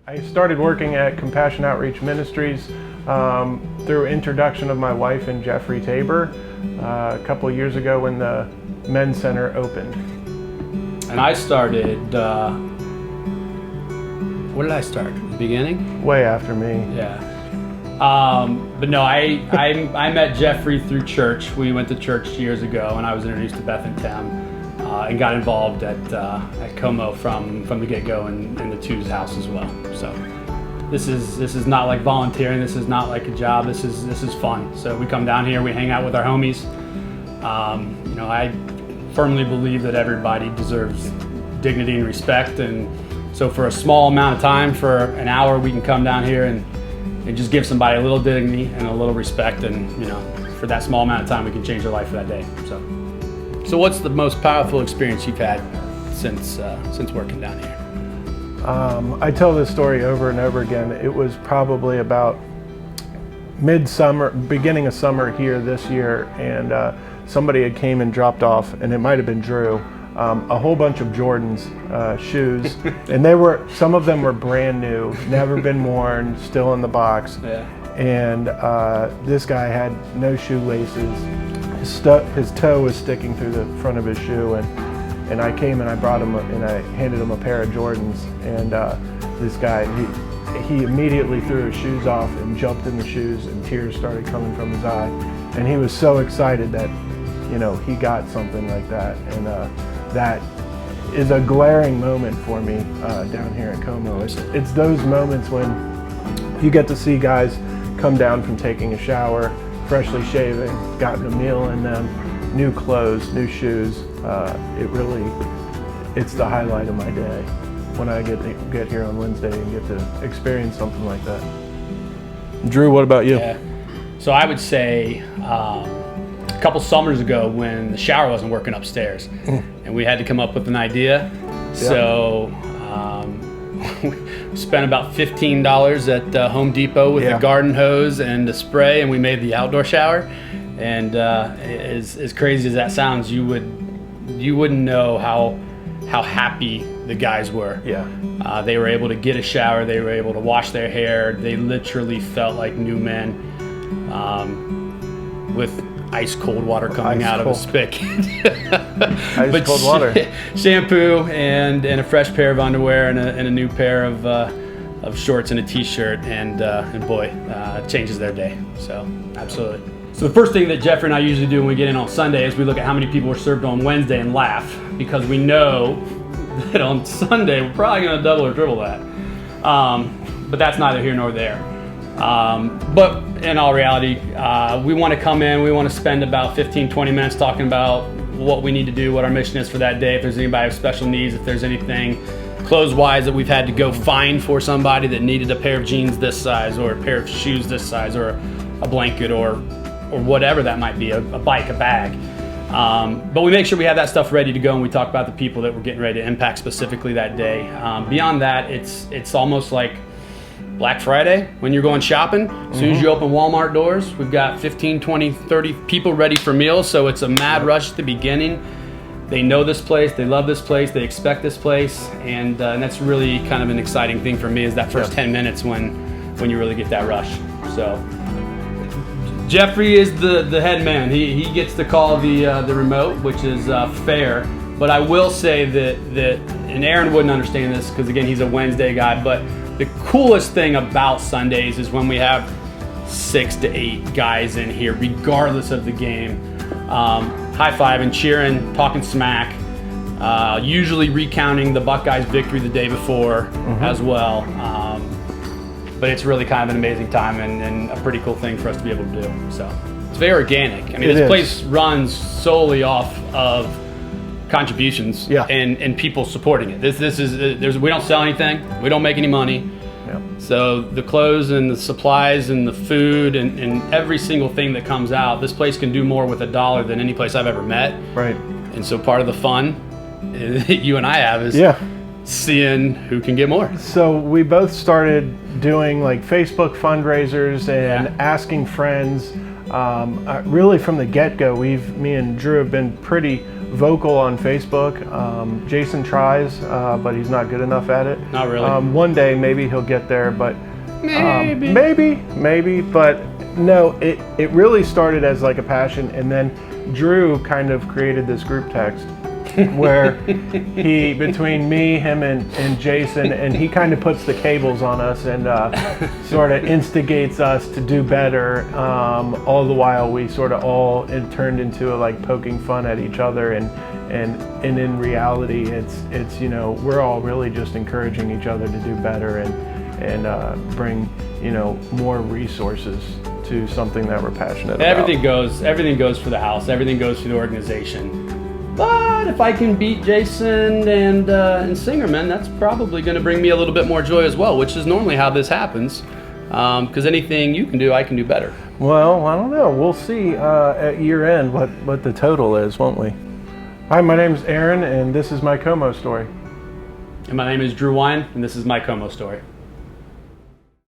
I started working at Compassion Outreach Ministries through introduction of my wife and Jeffrey Tabor a couple of years ago when the Men's Center opened. And I started, what did I start? The beginning? Way after me. Yeah. But no, I met Jeffrey through church. We went to church years ago, and I was introduced to Beth and Tim, and got involved at C.O.M.O from the get-go in the Two's house as well. So this is not like volunteering. This is not like a job. This is fun. So we come down here, we hang out with our homies. You know, I firmly believe that everybody deserves dignity and respect, and so for a small amount of time, for an hour, we can come down here and just give somebody a little dignity and a little respect, and you know, for that small amount of time, we can change their life for that day. So what's the most powerful experience you've had since working down here? I tell this story over and over again. It was probably about midsummer, beginning of summer here this year, and somebody had came and dropped off, and it might have been Drew, a whole bunch of Jordan's shoes, and some of them were brand new, never been worn, still in the box. Yeah. And this guy had no shoelaces. His toe was sticking through the front of his shoe, and I came and I brought him and I handed him a pair of Jordans, and this guy, he immediately threw his shoes off and jumped in the shoes, and tears started coming from his eye, and he was so excited that, you know, he got something like that. And that is a glaring moment for me down here at C.O.M.O. It's those moments when you get to see guys come down from taking a shower, freshly shaven, gotten a meal in them, new clothes, new shoes. It's the highlight of my day when I get here on Wednesday and get to experience something like that. Drew, what about you? Yeah. So I would say a couple summers ago when the shower wasn't working upstairs and we had to come up with an idea. So we spent about $15 at Home Depot with a garden hose and a spray, and we made the outdoor shower. And as crazy as that sounds, you wouldn't know how happy the guys were. Yeah. They were able to get a shower. They were able to wash their hair. They literally felt like new men, with ice cold water coming out of a spigot. Ice cold water. Shampoo and a fresh pair of underwear and a new pair of shorts and a t-shirt, and boy, it changes their day. So absolutely. So the first thing that Jeffrey and I usually do when we get in on Sunday is we look at how many people were served on Wednesday and laugh, because we know that on Sunday we're probably going to double or triple that. But that's neither here nor there. But in all reality, we want to come in, we want to spend about 15-20 minutes talking about what we need to do, what our mission is for that day, if there's anybody with special needs, if there's anything clothes-wise that we've had to go find for somebody that needed a pair of jeans this size, or a pair of shoes this size, or a blanket, or whatever that might be, a bike, a bag. But we make sure we have that stuff ready to go, and we talk about the people that we're getting ready to impact specifically that day. Beyond that, it's almost like Black Friday when you're going shopping. As soon as you open Walmart doors, we've got 15, 20, 30 people ready for meals, so it's a mad rush at the beginning. They know this place, they love this place, they expect this place, and that's really kind of an exciting thing for me, is that first 10 minutes when you really get that rush. So Jeffrey is the head man. He gets to call the remote, which is fair. But I will say that and Aaron wouldn't understand this because again, he's a Wednesday guy, but the coolest thing about Sundays is when we have 6 to 8 guys in here, regardless of the game, high-fiving, cheering, talking smack, usually recounting the Buckeyes' victory the day before as well. But it's really kind of an amazing time and a pretty cool thing for us to be able to do. So it's very organic. I mean, this place runs solely off of contributions and people supporting it. This is we don't sell anything. We don't make any money. Yeah. So the clothes and the supplies and the food and every single thing that comes out, this place can do more with $1 than any place I've ever met. Right. And so part of the fun that you and I have is seeing who can get more. So we both started doing like Facebook fundraisers and asking friends. Really from the get-go, me and Drew have been pretty vocal on Facebook. Jason tries, but he's not good enough at it. Not really. One day maybe he'll get there, but maybe. But no, it really started as like a passion, and then Drew kind of created this group text where he, between me, him, and Jason, and he kind of puts the cables on us and sort of instigates us to do better. All the while we sort of it turned into like poking fun at each other, and in reality, it's you know, we're all really just encouraging each other to do better and bring, you know, more resources to something that we're passionate about. Everything goes for the house. Everything goes for the organization. But if I can beat Jason and Singerman, that's probably going to bring me a little bit more joy as well, which is normally how this happens. Because anything you can do, I can do better. Well, I don't know. We'll see at year end what the total is, won't we? Hi, my name is Aaron, and this is my C.O.M.O story. And my name is Drew Wine, and this is my C.O.M.O story.